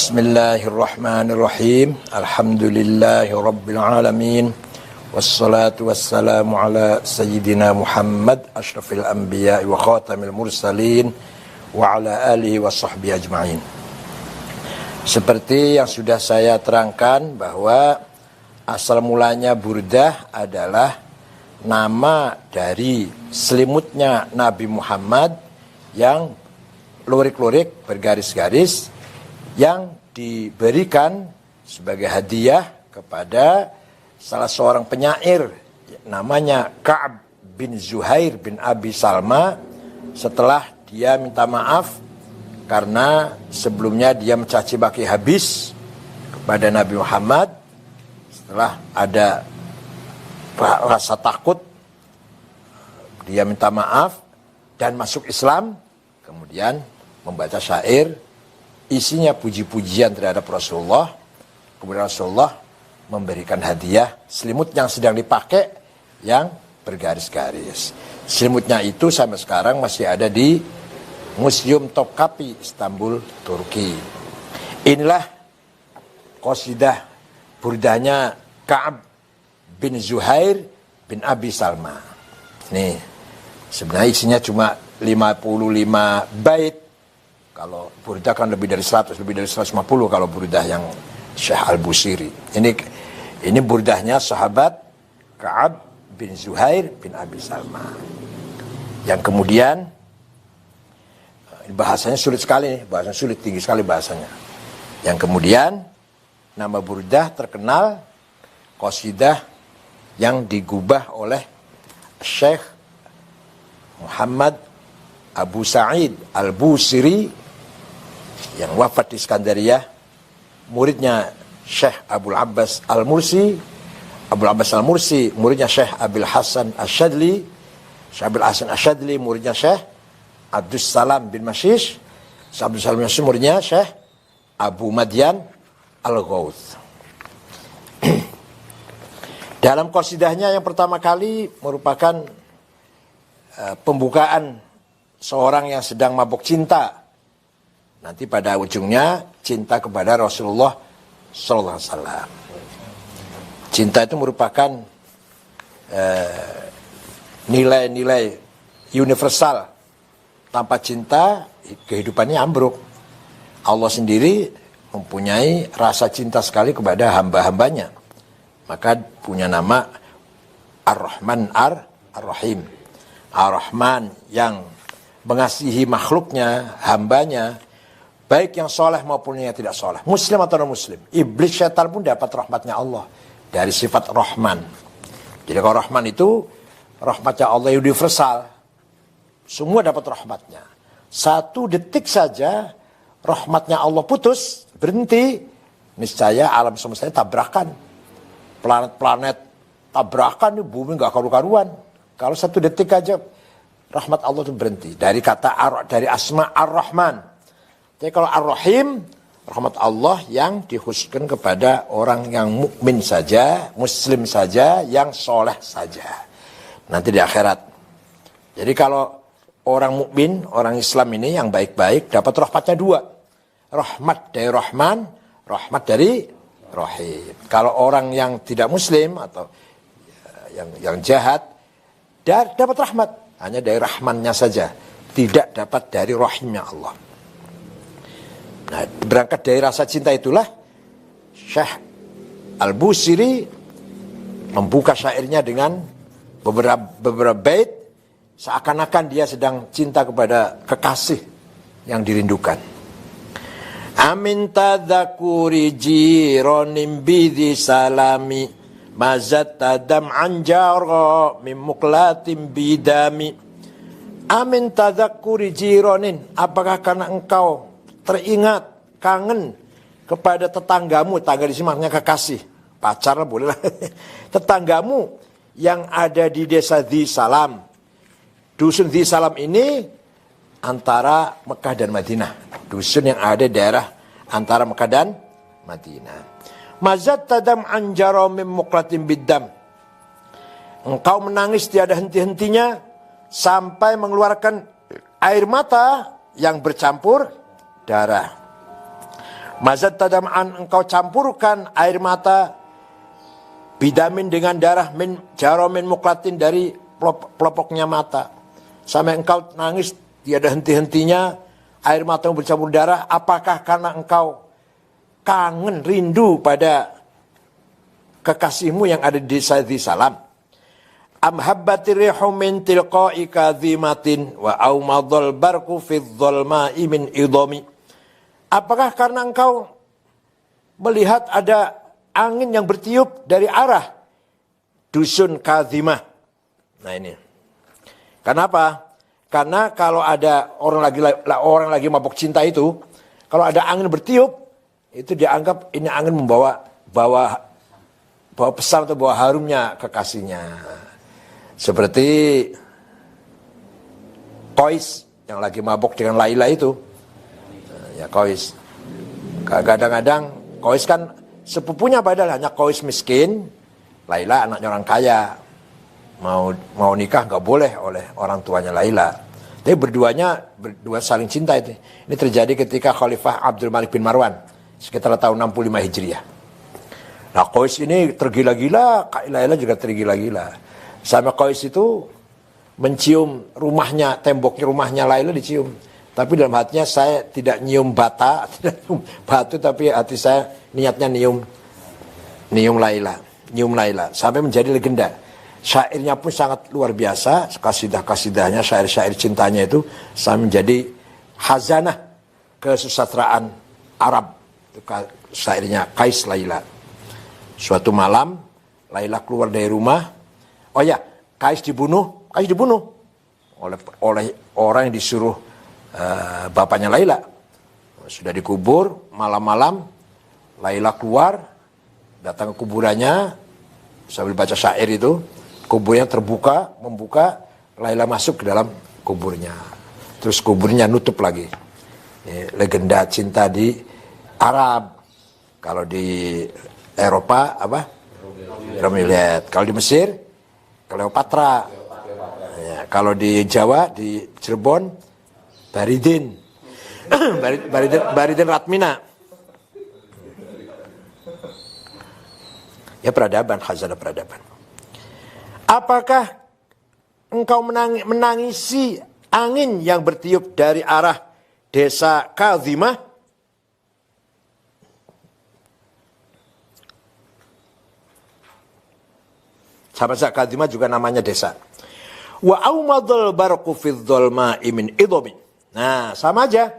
Bismillahirrahmanirrahim. Alhamdulillahirabbil alamin. Wassalatu wassalamu ala sayyidina Muhammad asyrafil anbiya wa khatamil mursalin wa ala alihi wa sahbihi ajma'in. Seperti yang sudah saya terangkan bahwa asal mulanya Burdah adalah nama dari selimutnya Nabi Muhammad yang lurik-lurik bergaris-garis yang diberikan sebagai hadiah kepada salah seorang penyair namanya Ka'ab bin Zuhair bin Abi Salma setelah dia minta maaf karena sebelumnya dia mencaci maki habis kepada Nabi Muhammad. Setelah ada rasa takut, dia minta maaf dan masuk Islam, kemudian membaca syair isinya puji-pujian terhadap Rasulullah. Kemudian Rasulullah memberikan hadiah selimut yang sedang dipakai yang bergaris-garis. Selimutnya itu sampai sekarang masih ada di Museum Topkapi, Istanbul, Turki. Inilah qasidah burdahnya Ka'ab bin Zuhair bin Abi Salma. Nih, sebenarnya isinya cuma 55 bait. Kalau burdah kan lebih dari 100, lebih dari 150 kalau burdah yang Syekh Al-Busiri. Ini burdahnya sahabat Ka'ab bin Zuhair bin Abi Salma. Yang kemudian bahasanya sulit sekali, bahasanya sulit, tinggi sekali bahasanya. Yang kemudian nama burdah terkenal qasidah yang digubah oleh Syekh Muhammad Abu Sa'id Al-Busiri yang wafat di Iskandariyah, muridnya Syekh Abul Abbas Al-Mursi. Abul Abbas Al-Mursi muridnya Syekh Abil Hasan Asyadli. Syekh Abil Hasan Asyadli muridnya Syekh Abdus Salam bin Mashish. Syekh Abdus Salam bin Mashish muridnya Syekh Abu Madyan Al-Ghawth. Dalam qasidahnya yang pertama kali merupakan pembukaan seorang yang sedang mabuk cinta. Nanti pada ujungnya cinta kepada Rasulullah Sallallahu Alaihi Wasallam. Cinta itu merupakan nilai-nilai universal. Tanpa cinta kehidupannya ambruk. Allah sendiri mempunyai rasa cinta sekali kepada hamba-hambanya. Maka punya nama Ar-Rahman Ar-Rahim. Ar-Rahman yang mengasihi makhluknya, hambanya, baik yang soleh maupun yang tidak soleh, muslim atau non muslim. Iblis, syaitan pun dapat rahmatnya Allah dari sifat Rahman. Jadi kalau Rahman itu rahmatnya Allah universal, semua dapat rahmatnya. 1 detik saja rahmatnya Allah putus, berhenti, niscaya alam semesta tabrakan, planet-planet tabrakan, bumi nggak karu-karuan. Kalau 1 detik aja rahmat Allah itu berhenti dari kata dari asma Ar-Rahman. Jadi kalau Ar-Rahim, rahmat Allah yang dikhususkan kepada orang yang mukmin saja, muslim saja, yang soleh saja. Nanti di akhirat. Jadi kalau orang mukmin, orang Islam ini yang baik-baik dapat rahmatnya 2. Rahmat dari Rahman, rahmat dari Rahim. Kalau orang yang tidak muslim atau yang jahat, dapat rahmat hanya dari Rahmannya saja, tidak dapat dari Rahimnya Allah. Nah, berangkat dari rasa cinta itulah Syekh Al-Busiri membuka syairnya dengan beberapa bait seakan-akan dia sedang cinta kepada kekasih yang dirindukan. Amin tadzakuri jironim bidhi salami mazat tadam anjaro mim muklatim bidami. Amin tadzakuri jironin, apakah karena engkau teringat, kangen kepada tetanggamu, tetangga di sini maksudnya kekasih, pacar lah boleh lah, tetanggamu yang ada di desa Dhi Salam. Dusun Dhi Salam ini antara Mekah dan Madinah. Dusun yang ada di daerah antara Mekah dan Madinah. Mazat tadam anjaro mim muklatim bidam. Engkau menangis tiada henti-hentinya sampai mengeluarkan air mata yang bercampur darah. Mazat tadam'an, engkau campurkan air mata bidamin dengan darah min jaromin muklatin dari pelopoknya mata. Sampai engkau nangis tiada henti-hentinya, air matamu bercampur darah. Apakah karena engkau kangen, rindu pada kekasihmu yang ada di desa Salam? Am habbati rihu min tilqa'i kadhimatin wa aumadhal barqu fi dhulma'i min idhami. Apakah karena engkau melihat ada angin yang bertiup dari arah dusun Kadhimah? Nah ini. Kenapa? Karena kalau ada orang lagi mabuk cinta itu, kalau ada angin bertiup, itu dianggap ini angin bawa pesan atau bawa harumnya kekasihnya. Seperti Qais yang lagi mabuk dengan Laila itu. Ya Qais. Kadang-kadang Qais kan sepupunya padahal hanya Qais miskin, Laila anaknya orang kaya. Mau nikah nggak boleh oleh orang tuanya Laila. Tapi berdua saling cinta itu. Ini terjadi ketika Khalifah Abdul Malik bin Marwan sekitar tahun 65 Hijriah. Nah Qais ini tergila-gila, Laila juga tergila-gila. Sama Qais itu mencium rumahnya, temboknya rumahnya Laila dicium. Tapi dalam hatinya saya tidak nyium bata, tidak nyium batu, tapi hati saya niatnya nyium Laila. Sampai menjadi legenda. Syairnya pun sangat luar biasa, kasidah-kasidahnya, syair-syair cintanya itu sampai menjadi khazanah kesusastraan Arab. Itu syairnya Qais Laila. Suatu malam Laila keluar dari rumah. Oh ya, Qais dibunuh oleh orang yang disuruh bapaknya Laila. Sudah dikubur, malam-malam Laila keluar, datang ke kuburannya sambil baca syair itu. Kuburnya membuka, Laila masuk ke dalam kuburnya. Terus kuburnya nutup lagi. Ini legenda cinta di Arab. Kalau di Eropa apa? Romilet. Kalau di Mesir, Cleopatra. Ya, kalau di Jawa, di Cirebon, Baridin. Baridin Ratmina. Ya peradaban, khazanah peradaban. Apakah engkau menangisi angin yang bertiup dari arah desa Kadhimah? Sahabat Kadhimah juga namanya desa. Wa aumadul barqu fi dhulma'i min idhami. Nah, sama aja.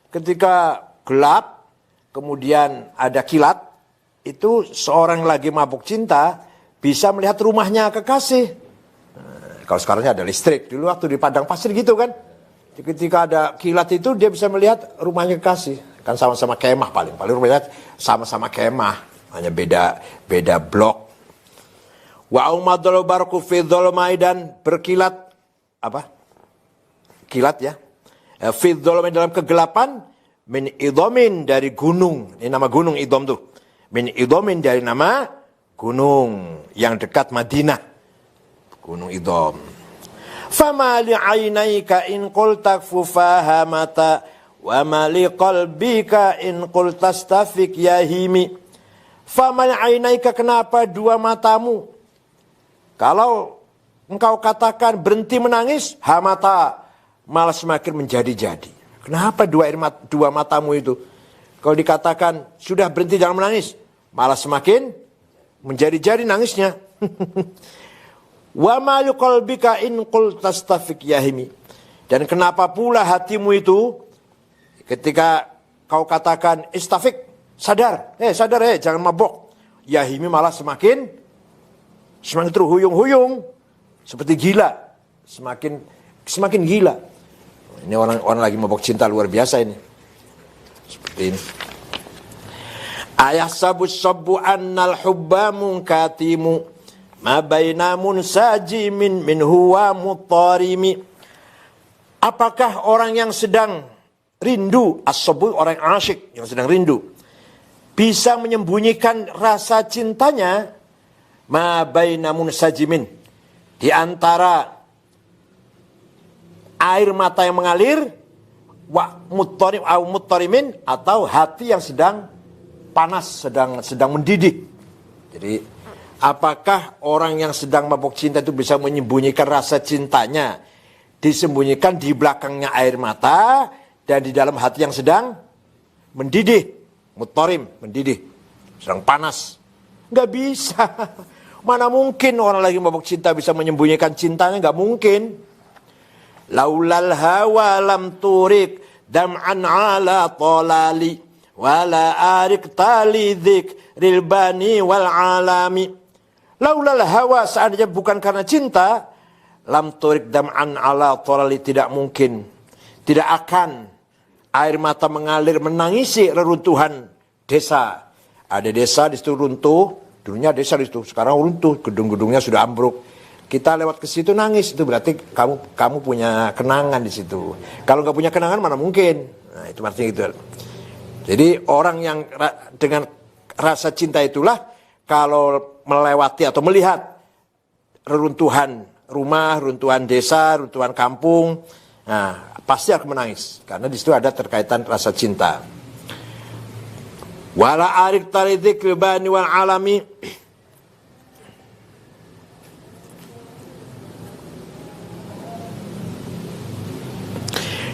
Ketika gelap, kemudian ada kilat, itu seorang lagi mabuk cinta bisa melihat rumahnya kekasih. Nah, kalau sekarang ada listrik, dulu waktu di padang pasir gitu kan. Ketika ada kilat itu dia bisa melihat rumahnya kekasih. Kan sama-sama kemah paling rumahnya sama-sama kemah, hanya beda blok. Wa aumadul barqu fi dhulma'i, dan berkilat apa? Kilat ya. Fi dhulma'i dalam kegelapan, min idhamin dari gunung. Ini nama gunung Idham tuh. Min idhamin dari nama gunung yang dekat Madinah. Gunung Idham. Fama li 'ainaika in qulta fufahamata wa ma li qalbika in qulta stafik yahimi. Fama li 'ainaika, kenapa dua matamu? Kalau engkau katakan berhenti menangis, hamata, malah semakin menjadi-jadi. Kenapa dua matamu itu? Kalau dikatakan sudah berhenti jangan menangis, malah semakin menjadi-jadi nangisnya. Wa ma qalbika in qulta stafik yahimi. Dan kenapa pula hatimu itu ketika kau katakan istafik, sadar, jangan mabok. Yahimi malah semakin terhuyung-huyung, seperti gila, semakin gila. Ini orang lagi mabok cinta luar biasa ini. Seperti ini. Ayah sabbu annal hubba munkatimu ma baina munsajimin min huwa mutarimi. Apakah orang yang sedang rindu, as-sabbu orang asyik yang sedang rindu, bisa menyembunyikan rasa cintanya ma baina munsajimin, di antara air mata yang mengalir, wa muttarim au muttarimin, atau hati yang sedang panas, sedang mendidih. Jadi apakah orang yang sedang mabuk cinta itu bisa menyembunyikan rasa cintanya, disembunyikan di belakangnya air mata dan di dalam hati yang sedang mendidih, muttarim, mendidih, sedang panas? Nggak bisa. Mana mungkin orang lagi mabuk cinta bisa menyembunyikan cintanya? Nggak mungkin. Laulal hawa lam turik dam'an ala talali wala arik tali dzikril bani wal alami. Laulal hawa, seandainya bukan karena cinta, lam turik dam'an ala talali, tidak mungkin, tidak akan air mata mengalir menangisi reruntuhan desa. Ada desa di situ runtuh, dulunya desa di situ, sekarang runtuh, gedung-gedungnya sudah ambruk. Kita lewat ke situ nangis, itu berarti kamu punya kenangan di situ. Kalau nggak punya kenangan mana mungkin. Nah, itu artinya gitu. Jadi orang yang dengan rasa cinta itulah kalau melewati atau melihat reruntuhan rumah, runtuhan desa, runtuhan kampung, nah pasti akan menangis karena di situ ada terkaitan rasa cinta. Wala arik taridik bani wal alami.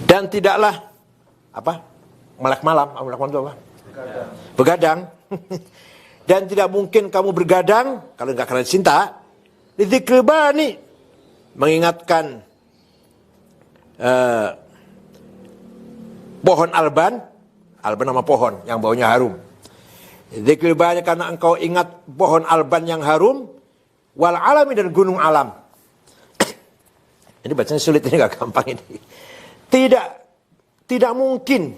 Dan tidaklah melek malam itu apa? Begadang. Dan tidak mungkin kamu bergadang kalau nggak karena cinta. Lidzikri bani, mengingatkan pohon alban nama pohon yang baunya harum. Lidzikri bani, karena engkau ingat pohon alban yang harum, wal alami, dan gunung alam. Ini bacanya sulit, ini nggak gampang ini. Tidak mungkin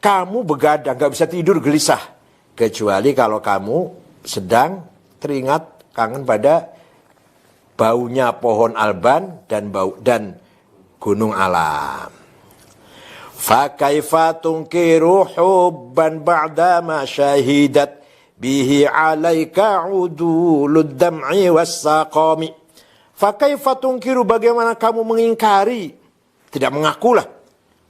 kamu begadang, gak bisa tidur gelisah, kecuali kalau kamu sedang teringat kangen pada baunya pohon alban dan gunung alam. Fa kaifa tunkiru hubban ba'da ma syahidat bihi 'alaika 'udulud dam'i was-saqami. Fa kaifa tunkiru, bagaimana kamu mengingkari, tidak mengakulah,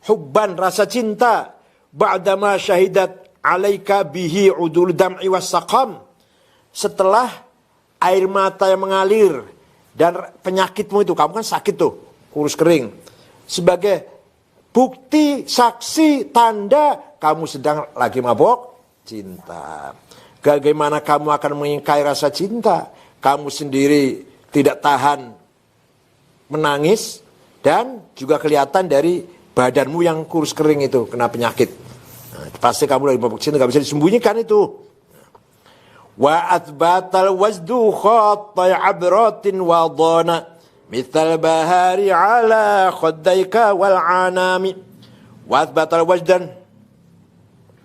hubban, rasa cinta, ba'dama syahidat alaika bihi udul dam'i wassaqam, setelah air mata yang mengalir dan penyakitmu itu, kamu kan sakit tuh, kurus kering, sebagai bukti, saksi, tanda kamu sedang lagi mabok cinta. Bagaimana kamu akan mengingkari rasa cinta? Kamu sendiri tidak tahan menangis, dan juga kelihatan dari badanmu yang kurus kering itu, kena penyakit. Nah, pasti kamu lagi mabuk cinta, gak bisa disembunyikan itu. Wa athbatal wajdu khattai abratin wa dhana mithal bahari ala khaddaika wal anami. Wa athbatal wajdan,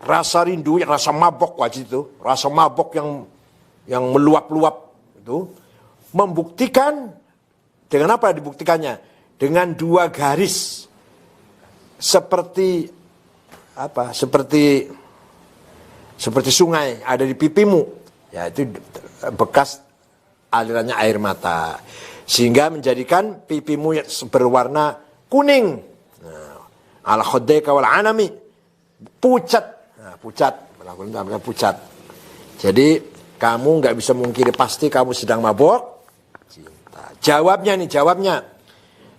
rasa rindu, yang rasa mabok wajid itu, rasa mabok yang meluap-luap itu, membuktikan. Dengan apa dibuktikannya? Dengan dua garis seperti sungai ada di pipimu, ya itu bekas alirannya air mata, sehingga menjadikan pipimu berwarna kuning. Ala khaddaika wal anami, pucat. Nah, pucat. Jadi kamu nggak bisa mungkiri, pasti kamu sedang mabok cinta. Jawabnya.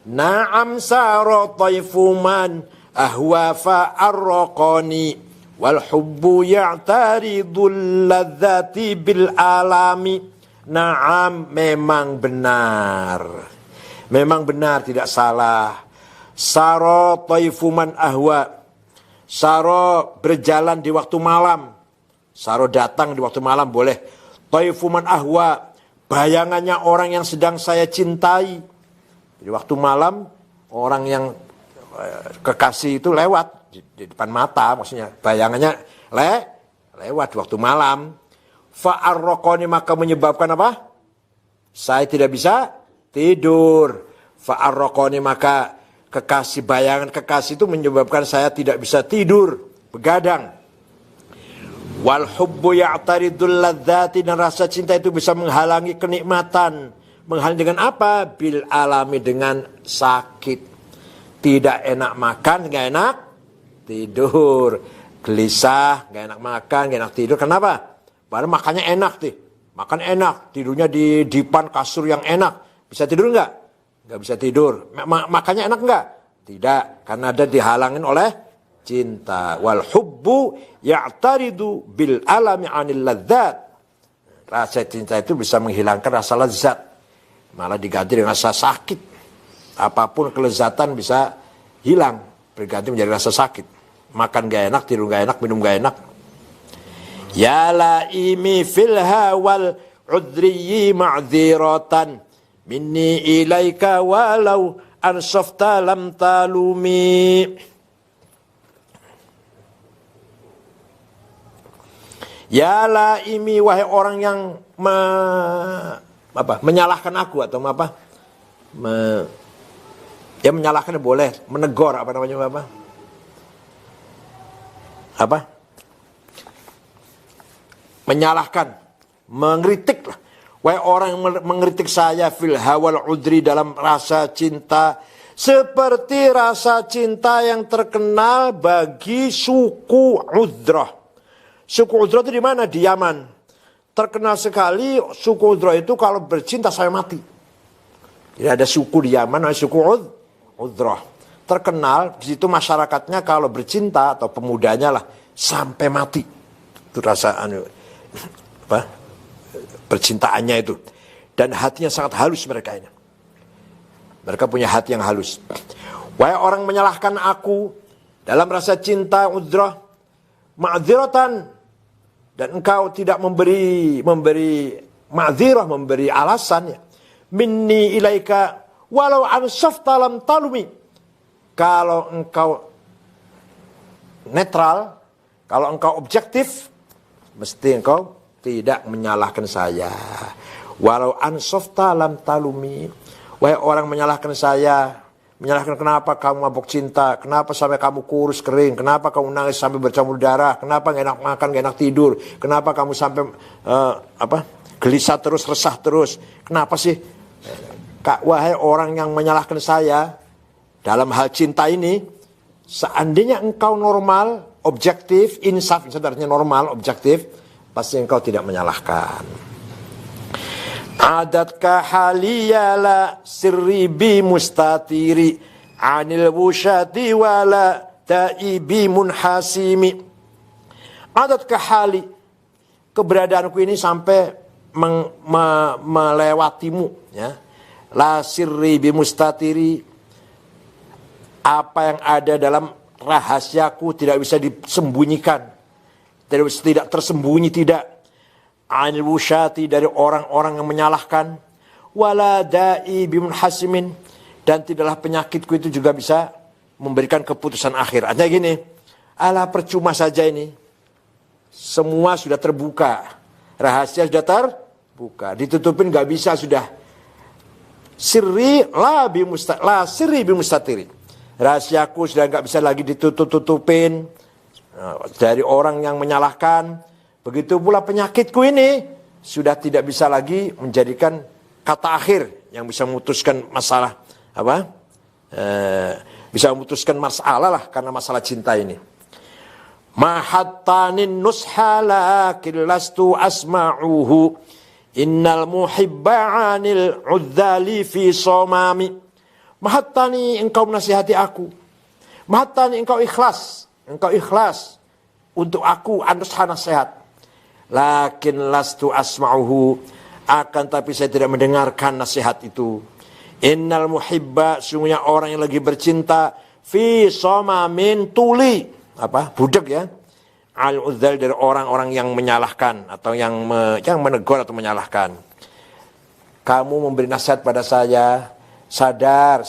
Na'am saro taifuman ahwa fa'arraqani wal hubbu ya'taridul ladzati bil alami. Na'am, memang benar, tidak salah. Saro taifuman ahwa, saro berjalan di waktu malam, saro datang di waktu malam boleh. Taifuman ahwa, bayangannya orang yang sedang saya cintai. Di waktu malam, orang yang kekasih itu lewat di depan mata, maksudnya bayangannya lewat di waktu malam. Fa'arraqani, maka menyebabkan apa? Saya tidak bisa tidur. Fa'arraqani, maka bayangan kekasih itu menyebabkan saya tidak bisa tidur, begadang. Wal hubbu ya'taridul ladzati, dan rasa cinta itu bisa menghalangi kenikmatan. Menghalangi dengan apa? Bil alami, dengan sakit. Tidak enak makan, nggak enak tidur. Gelisah, gak enak makan, gak enak tidur. Kenapa? Padahal makannya enak nih. Makan enak, tidurnya di dipan kasur yang enak. Bisa tidur nggak? Nggak bisa tidur. Makannya enak nggak? Tidak, karena ada dihalangin oleh cinta. Wal hubbu ya'taridu bil alami 'anil ladzat. Rasa cinta itu bisa menghilangkan rasa lezat. Malah diganti dengan rasa sakit. Apapun kelezatan bisa hilang, berganti menjadi rasa sakit. Makan gak enak, tidur gak enak, minum gak enak. Ya laimi fil hawal udriyi ma'dziratan minni ilaika walau ansafta lam talumi. Ya laimi, wahai orang yang menyalahkan aku atau ya menyalahkan boleh, menegur menyalahkan, mengkritik lah. Wahai orang yang mengkritik saya fil hawal udri, dalam rasa cinta, seperti rasa cinta yang terkenal bagi suku Udrah. Suku Udrah itu di mana? Di Yaman. Terkenal sekali suku Udrah itu kalau bercinta sampai mati. Jadi ada suku di Yaman, suku Udrah. Terkenal di situ masyarakatnya kalau bercinta atau pemudanya lah sampai mati. Itu rasa percintaannya itu. Dan hatinya sangat halus mereka ini. Mereka punya hati yang halus. Wahai orang menyalahkan aku dalam rasa cinta Udrah, ma'dziratan, dan engkau tidak memberi ma'dzirah, memberi alasan ya. Minni ilaika walau ansafta lam talumi. Kalau engkau netral, kalau engkau objektif, mesti engkau tidak menyalahkan saya. Walau ansafta lam talumi. Wahai orang menyalahkan saya, menyalahkan kenapa kamu mabuk cinta, kenapa sampai kamu kurus kering, kenapa kamu nangis sampai bercampur darah, kenapa gak enak makan, gak enak tidur, kenapa kamu sampai gelisah terus, resah terus, kenapa sih? Wahai orang yang menyalahkan saya dalam hal cinta ini, seandainya engkau normal, objektif, insaf artinya normal, objektif, pasti engkau tidak menyalahkan. Adatka haliyala sirri bi mustatiri anil wushati wala ta'ibi munhasimi. Adatka hali, keberadaanku ini sampai melewatimu ya. La sirri bi mustatiri, apa yang ada dalam rahasiaku tidak bisa disembunyikan, tidak tersembunyi, tidak. Anil wushati, dari orang-orang yang menyalahkan, wala da'i bimunhasimin, dan tidaklah penyakitku itu juga bisa memberikan keputusan akhir. Artinya gini, ala percuma saja ini, semua sudah terbuka, rahasia sudah terbuka, ditutupin gak bisa sudah. Sirri la sirri bimustatiri, rahasiaku sudah gak bisa lagi ditutup-tutupin dari orang yang menyalahkan. Begitu pula penyakitku ini sudah tidak bisa lagi menjadikan kata akhir yang bisa memutuskan masalah bisa memutuskan masalah lah karena masalah cinta ini. Mahattanin nushala killastu asma'uhu innal muhibba 'anil 'udzali fi somami. Mahattani, engkau menasihati aku. Mahattani, engkau ikhlas untuk aku anusha nasihat. Lakin lastu asma'uhu, akan tapi saya tidak mendengarkan nasihat itu. Innal muhibba, sungguhnya orang yang lagi bercinta, fi somamin, tuli, budak ya, al-udzal, dari orang-orang yang menyalahkan atau yang menegur atau menyalahkan. Kamu memberi nasihat pada saya, sadar,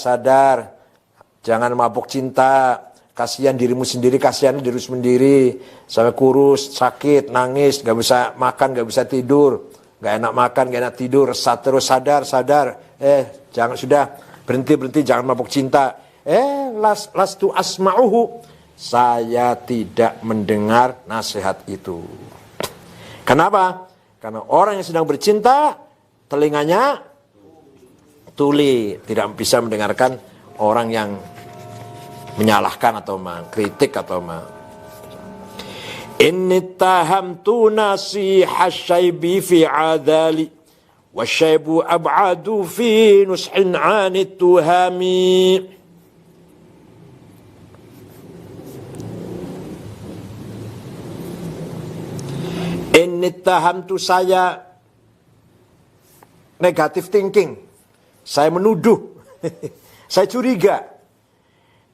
jangan mabuk cinta. Kasihan dirimu sendiri, kasihan dirimu sendiri, sampai kurus, sakit, nangis, gak bisa makan, gak bisa tidur, gak enak makan, gak enak tidur, resah terus, sadar, jangan, sudah, berhenti, jangan mabuk cinta. Lastu asma'uhu, saya tidak mendengar nasihat itu. Kenapa? Karena orang yang sedang bercinta, telinganya tuli, tidak bisa mendengarkan orang yang menyalahkan atau mengkritik atau Inni tahamtu nasiha syaibi fi adali wasyaibu ab'adu fi nushin 'anit tuhami. Inni tahamtu, saya negative thinking, saya menuduh, saya curiga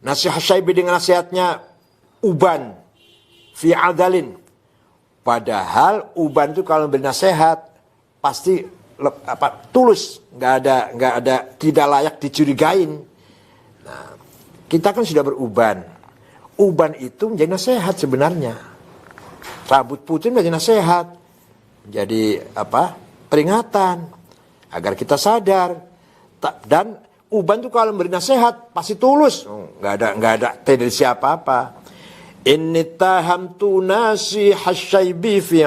nasihat syaibi dengan nasihatnya Uban fi adalin. Padahal Uban itu kalau bernasihat pasti tulus, nggak ada tidak layak dicurigain. Nah, kita kan sudah beruban. Uban itu menjadi nasihat sebenarnya. Rambut putih menjadi nasihat, menjadi peringatan agar kita sadar. Dan Uban itu kalau beri nasihat pasti tulus, nggak ada tendensi apa-apa. Inni tahamtu nasiha syaibi fi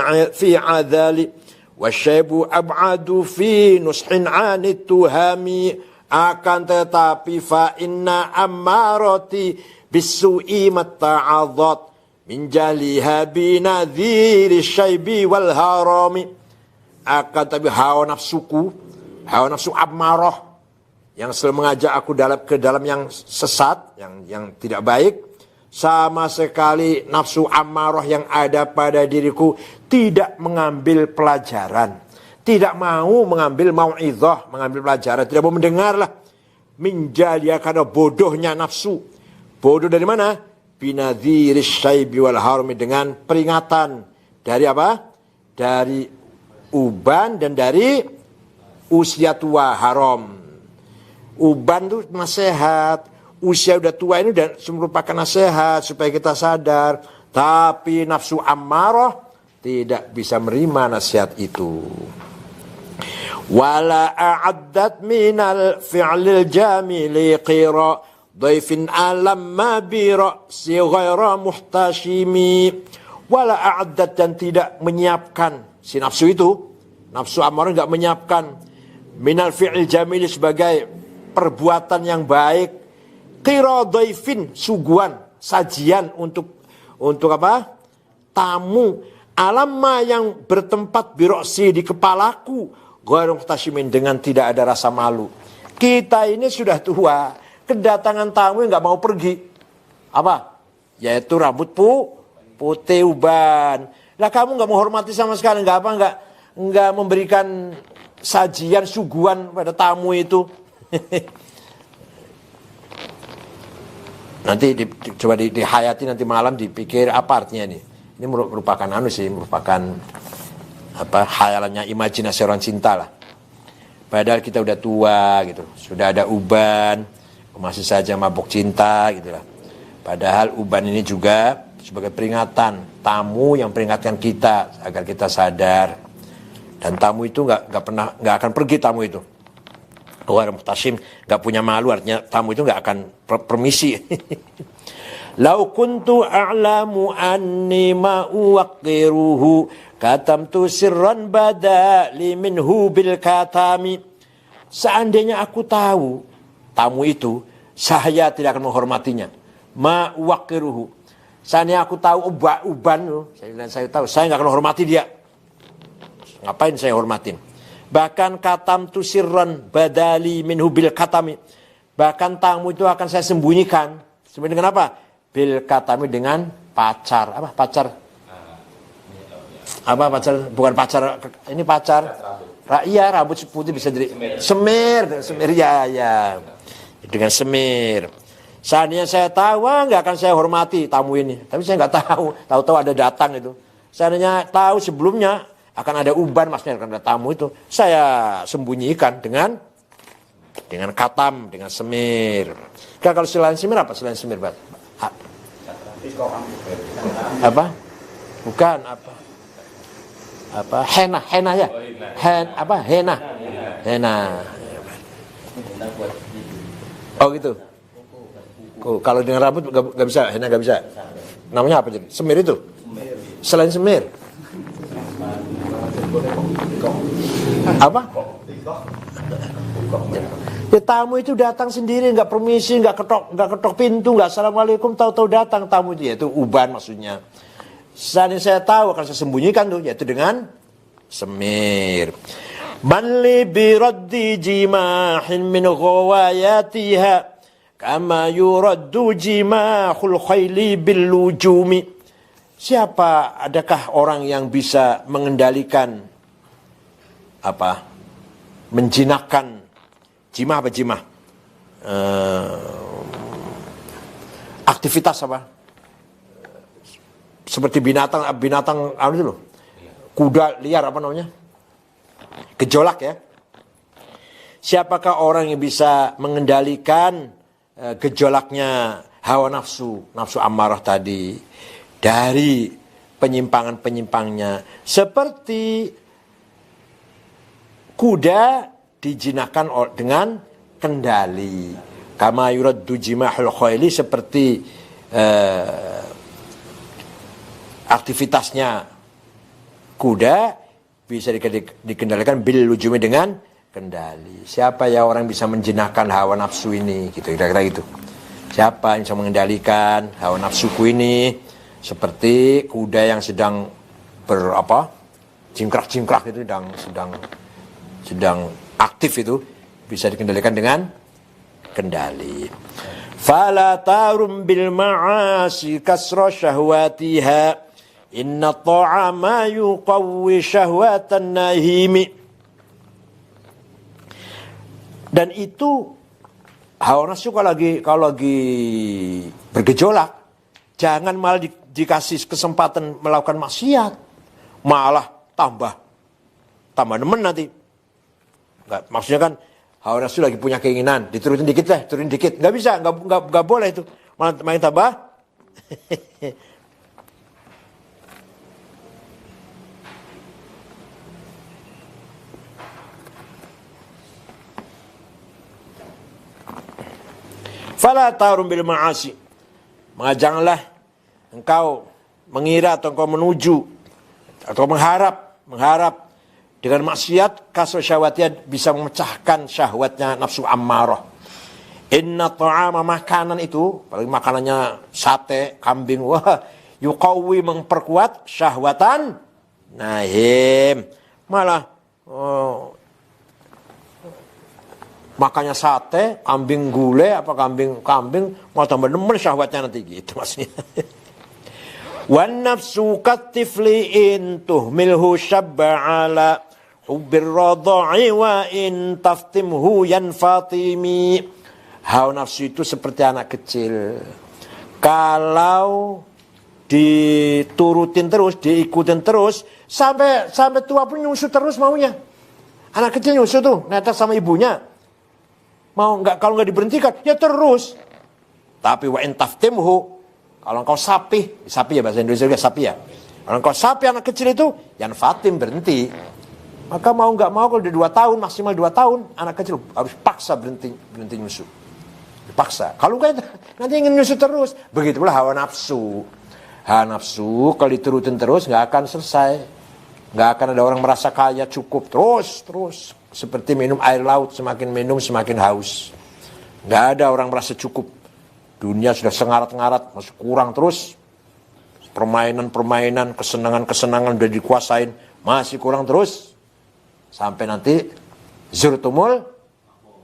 adali wasyaibu ab'adu fi nushin 'anit tuhami. Akan tetapi fa inna ammarati bisu'i matta'adhat min jaliha binadhiri syaibi wal harami. Akan tapi hawa nafsu ammarah yang selalu mengajak aku ke dalam yang sesat, yang tidak baik, sama sekali nafsu ammarah yang ada pada diriku tidak mengambil pelajaran, tidak mau mengambil mau'izah, mengambil pelajaran, tidak mau mendengarlah. Menjadi karena bodohnya nafsu. Bodoh dari mana? Binadhiris syaibi wal harami, dengan peringatan dari apa? Dari uban dan dari usia tua haram. Uban itu nasihat, usia udah tua ini dan merupakan nasihat supaya kita sadar. Tapi nafsu ammarah tidak bisa menerima nasihat itu. Wala a'addat minal fi'lil jamili qira dhaifin alam ma bi ra'si ghaira muhtashimi. Wala a'addat, dan tidak menyiapkan si nafsu itu, nafsu ammarah tidak menyiapkan minal fi'lil jamili sebagai perbuatan yang baik, qira dhaifin, suguhan, sajian untuk apa? Tamu, alamma yang bertempat biroksi di kepalaku, ghairun muhtashimin, dengan tidak ada rasa malu. Kita ini sudah tua, kedatangan tamu yang nggak mau pergi. Apa? Yaitu rambut putih uban. Lah kamu nggak menghormati sama sekali, nggak memberikan sajian suguhan pada tamu itu. Nanti coba dihayati nanti malam, dipikir apa artinya ini. Ini merupakan merupakan khayalannya, imajinasi orang cinta lah. Padahal kita udah tua gitu, sudah ada uban, masih saja mabuk cinta gitu lah. Padahal uban ini juga sebagai peringatan, tamu yang peringatkan kita agar kita sadar. Dan tamu itu nggak akan pergi, tamu itu. Orang muhtashim, nggak punya malu, artinya tamu itu nggak akan permisi. Lau kuntu a'lamu anni ma uwaqiruhu katamtu sirran badali minhu bil katami. Seandainya aku tahu tamu itu, saya tidak akan menghormatinya. Ma uwaqiruhu. Seandainya aku tahu uban, saya tahu, saya nggak akan menghormati dia. Ngapain saya hormatin? Bahkan katam tu sirran badali minhu bil katami. Bahkan tamu itu akan saya sembunyikan. Sembunyi dengan apa? Bil katami, dengan pacar. Apa pacar? Apa pacar? Bukan pacar. Ini pacar. Iya, rambut putih bisa jadi semir ya. Dengan semir. Seandainya saya tahu, nggak akan saya hormati tamu ini. Tapi saya nggak tahu. Tahu-tahu ada datang itu. Seandainya tahu sebelumnya akan ada uban, maksudnya akan ada tamu itu, saya sembunyikan dengan katam, dengan semir. Kalau selain semir apa? Selain semir, Pak? Apa? Bukan apa? Henna ya? Henna. Oh gitu. Oh, kalau dengan rambut nggak bisa, henna nggak bisa. Namanya apa jadi? Semir itu? Selain semir. Apa? Ya tamu itu datang sendiri, nggak permisi, nggak ketok pintu, nggak assalamualaikum, tahu-tahu datang tamu itu, yaitu uban maksudnya. Saat ini saya tahu akan saya sembunyikan tuh, yaitu dengan semir. Man li biraddi jimahin min ghawayatiha kama yuraddu jimahul khayli bil lujumi. Siapa, adakah orang yang bisa mengendalikan menjinakkan jimah aktivitas seperti binatang itu loh, kuda liar gejolak ya. Siapakah orang yang bisa mengendalikan gejolaknya hawa nafsu ammarah tadi dari penyimpangan-penyimpangnya, seperti kuda dijinakkan dengan kendali. Kama yuraddu jimahul khayli, seperti aktivitasnya kuda bisa dikendalikan bil lujumi dengan kendali. Siapa ya orang bisa menjinakkan hawa nafsu ini, gitu, kira-kira gitu. Siapa yang bisa mengendalikan hawa nafsuku ini, seperti kuda yang sedang cingkrak-cingkrak itu, sedang aktif itu, bisa dikendalikan dengan kendali. Fala tarum bil ma'asi kasra syahwatiha inna ta'ama yuqawwi syahwatan nahimi. Dan itu hawa nafsu kalau lagi bergejolak, jangan malah dikasih kesempatan melakukan maksiat, malah tambah nemen nanti. Nggak, maksudnya kan hawa nafsu lagi punya keinginan, diturunin dikit, nggak bisa, nggak boleh itu, main tambah. Fala tarum bil ma'asi, maka janganlah engkau mengira atau engkau menuju atau mengharap dengan maksiat kasar syahwatnya bisa memecahkan syahwatnya nafsu ammarah. Inna ta'ama, makanan itu, apalagi makanannya sate, kambing, yuqawwi, memperkuat syahwatan nahim. Malah makannya sate, kambing gulai, kambing mau tambah nemen syahwatnya nanti, gitu maksudnya. Wan nafsu katifli in tuhmilhu syab'ala hubbir radha'i wa in taftimhu yanfatimi. Hawa nafsu itu seperti anak kecil, kalau diturutin terus, diikutin terus, sampai tua pun nyusu terus maunya. Anak kecil nyusu tuh, netes sama ibunya, kalau nggak diberhentikan ya terus. Tapi wa in taftimhu, kalau engkau sapi ya, bahasa Indonesia juga sapi ya. Kalau engkau sapi anak kecil itu, yanfatim, berhenti. Maka mau nggak mau, kalau udah 2 tahun, maksimal 2 tahun, anak kecil harus paksa berhenti nyusu. Dipaksa. Kalau enggak, nanti ingin nyusu terus. Begitu pula hawa nafsu. Hawa nafsu kalau diturutin terus nggak akan selesai. Nggak akan ada orang merasa kaya cukup. Terus. Seperti minum air laut, semakin minum semakin haus. Nggak ada orang merasa cukup. Dunia sudah sengarat-ngarat, masih kurang terus. Permainan, kesenangan udah dikuasain, masih kurang terus. Sampai nanti zurtumul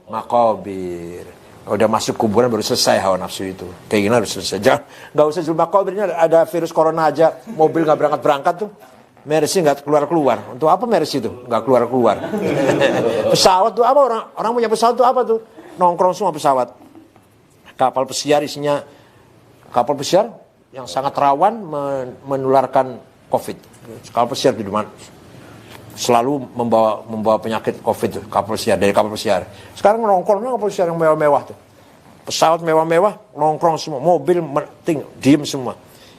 maqabir. Udah masuk kuburan baru selesai hawa nafsu itu. Keinginan harus selesai. Jangan, nggak usah zurtumul maqabir, ini ada virus corona aja, mobil nggak berangkat tuh, Mercy nggak keluar. Untuk apa Mercy itu nggak keluar? Pesawat tuh apa, orang punya pesawat tuh apa tuh? Nongkrong semua pesawat. Kapal pesiar isinya kapal pesiar yang sangat rawan menularkan COVID. Kapal pesiar di mana? Selalu membawa penyakit COVID, kapal pesiar. Sekarang nongkrongnya kapal pesiar yang mewah-mewah tuh. Pesawat mewah-mewah, nongkrong semua, mobil diem semua.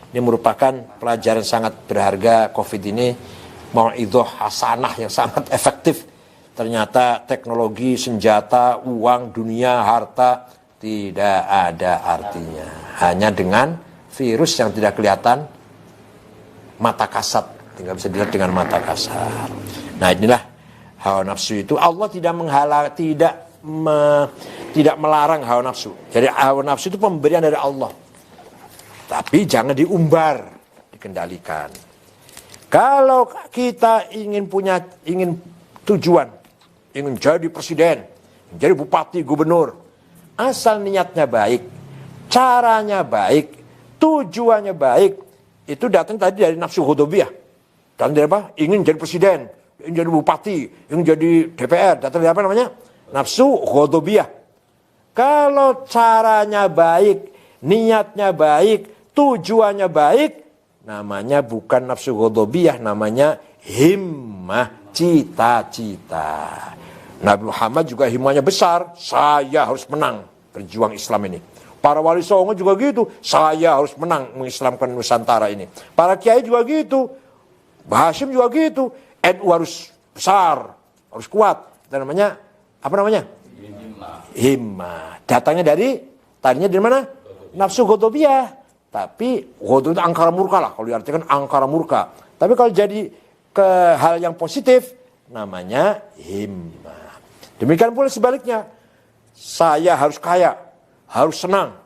Ini merupakan pelajaran sangat berharga. COVID ini mau'idhah hasanah yang sangat efektif. Ternyata teknologi, senjata, uang, dunia, harta tidak ada artinya. Hanya dengan virus yang tidak kelihatan mata kasat, tinggal bisa dilihat dengan mata kasar. Nah, inilah hawa nafsu itu. Allah tidak tidak melarang hawa nafsu. Jadi hawa nafsu itu pemberian dari Allah. Tapi jangan diumbar, dikendalikan. Kalau kita ingin tujuan, ingin jadi presiden, jadi bupati, gubernur, asal niatnya baik, caranya baik, tujuannya baik, itu datang tadi dari nafsu ghadabiyah. Datang dari apa? Ingin jadi presiden, ingin jadi bupati, ingin jadi DPR, datang dari apa namanya? Nafsu ghadabiyah. Kalau caranya baik, niatnya baik, tujuannya baik, namanya bukan nafsu ghadabiyah, namanya himmah, cita-cita. Nabi Muhammad juga himmahnya besar, saya harus menang berjuang Islam ini. Para wali songo juga gitu, saya harus menang mengislamkan Nusantara ini. Para kiai juga gitu, Mbah Hashim juga gitu, NU harus besar, harus kuat. Dan namanya, apa namanya? Himmah. Datangnya tadinya dari mana? Nafsu ghadabiyah. Tapi ghadab itu angkara murka lah, kalau diartikan angkara murka. Tapi kalau jadi ke hal yang positif, namanya himmah. Demikian pula sebaliknya, saya harus kaya, harus senang,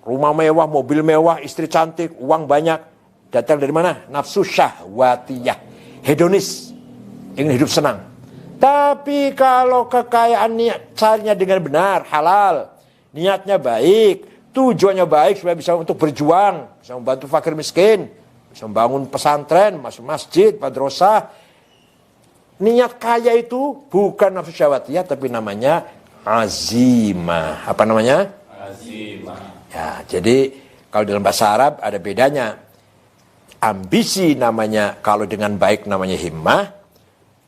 rumah mewah, mobil mewah, istri cantik, uang banyak. Datang dari mana? Nafsu syahwatiyah, hedonis, ingin hidup senang. Tapi kalau kekayaan carinya dengan benar, halal, niatnya baik, tujuannya baik supaya bisa untuk berjuang, bisa membantu fakir miskin, bisa membangun pesantren, masuk masjid, madrasah. Niat kaya itu bukan nafsu syahwatiyah, tapi namanya azimah. Apa namanya? Azimah. Ya, jadi kalau dalam bahasa Arab ada bedanya. Ambisi namanya, kalau dengan baik namanya himmah.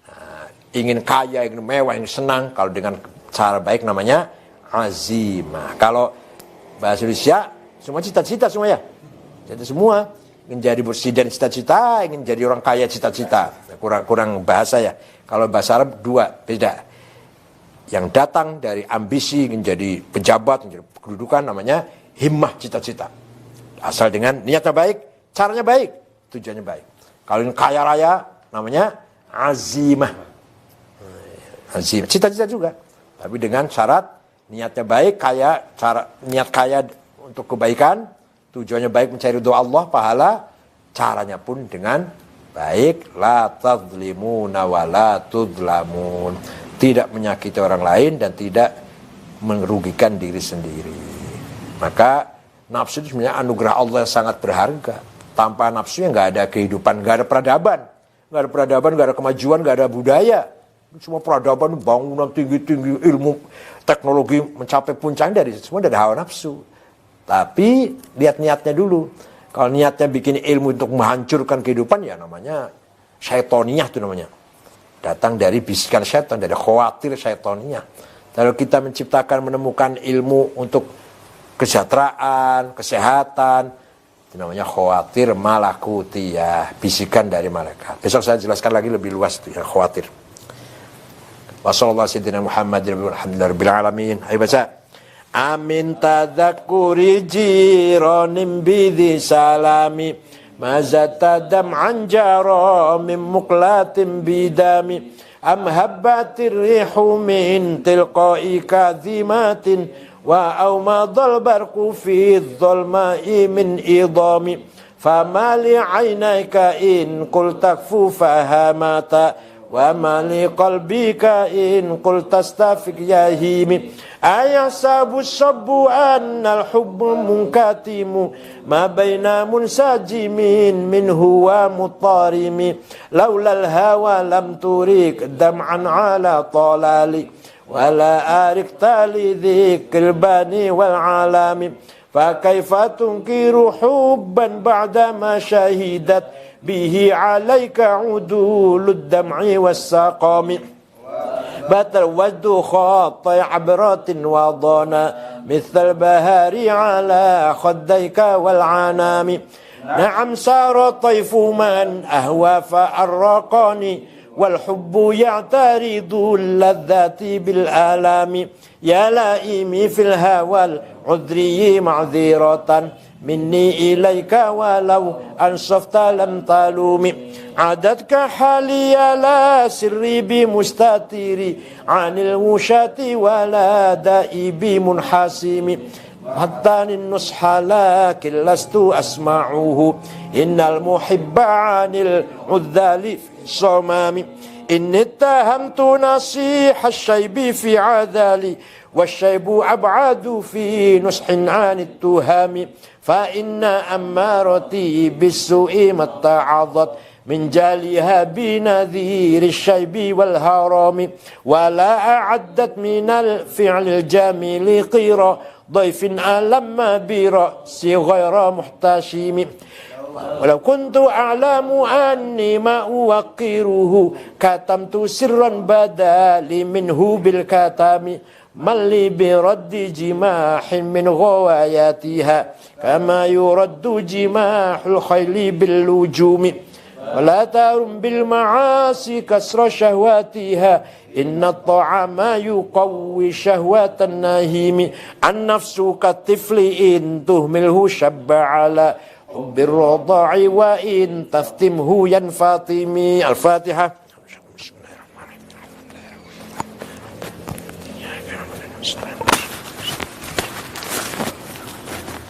Nah, ingin kaya, ingin mewah, ingin senang, kalau dengan cara baik namanya azimah. Kalau bahasa Indonesia semua cita-cita semua ya. Jadi semua ingin jadi presiden cita-cita, ingin jadi orang kaya cita-cita. Kurang bahasa ya. Kalau bahasa Arab dua, beda. Yang datang dari ambisi ingin jadi pejabat, ingin jadi kedudukan, namanya himmah, cita-cita. Asal dengan niatnya baik, caranya baik, tujuannya baik. Kalau ingin kaya raya, namanya azimah. Azimah, cita-cita juga. Tapi dengan syarat niatnya baik, niat kaya untuk kebaikan, tujuannya baik mencari ridho Allah, pahala, caranya pun dengan baik, la tadzlimuna wa la tudlamun. Tidak menyakiti orang lain dan tidak merugikan diri sendiri. Maka nafsu itu sebenarnya anugerah Allah yang sangat berharga. Tanpa nafsu nggak ada kehidupan, nggak ada peradaban, nggak ada kemajuan, nggak ada budaya. Semua peradaban, bangunan tinggi-tinggi, ilmu, teknologi mencapai puncaknya semua dari hawa nafsu. Tapi lihat niatnya dulu. Kalau niatnya bikin ilmu untuk menghancurkan kehidupan, ya namanya syaitoniyah itu namanya. Datang dari bisikan syaitan, dari khawatir syaitoniyah. Kalau kita menemukan ilmu untuk kesejahteraan, kesehatan, itu namanya khawatir malakutiyah, bisikan dari malaikat. Besok saya jelaskan lagi lebih luas itu ya, khawatir. Wassalamualaikum warahmatullahi wabarakatuh. Ayo baca. Amin tadzakuri jiranim bidhi salami mazatadam anjara min muklatim bidami am habbatir rihu min tilqai kadhimatin wa awmadal barqu fi dhulma'i min idami fama li aynayka in qul takfu fahamata wa ma li qalbika in qul tastafik yahimi ayasabu sabbu annal hubbu munkatimu ma baina munsajimin minhu wa mutarimi laulal hawa lam turik dam'an ala talali wala arik tali dhikril bani wal alami fa kaifa tunkiru hubban ba'da ma syahidat bihi alaika udulud dam'i was-saqami batal wajdu khatai abratin wadana mithal bahari ala khaddayka wal anami na'am sara tayfu man ahwa fa'arraqani wal hubbu ya'taridu ladhati bil alami ya laimi fil hawal udriyi ma'ziratan مني إليك ولو أنصفت لم تلومي عددك حالي لا سري بمستتيري عن الوشاة ولا دائي بمنحاسم حتى النصح لكن لست أسمعه إن المحب عن العذال في صمام إني اتهمت نصيح الشيب في عذالي والشيب أبعد في نصح عن التهام فإن أمارتي بالسوء ما اتعظت من جالها بنذير الشيب والهرام ولا أعدت من الفعل الجميل قيرا ضيف ألم برأسي غير محتشم ولو كنت أعلم أني ما أوقره كتمت سرا بدالي منه بالكتام من لي برد جماح من غواياتها كما يرد جماح الخيل باللجوم ولا ترم بالمعاصي كسر شهواتها إن الطعام يقوي شهوة النهيم النفس كالطفل إن تهمله شب على حب الرضاع وإن تفتمه ينفطم. الفاتحة. بسم الله الرحمن الرحيم.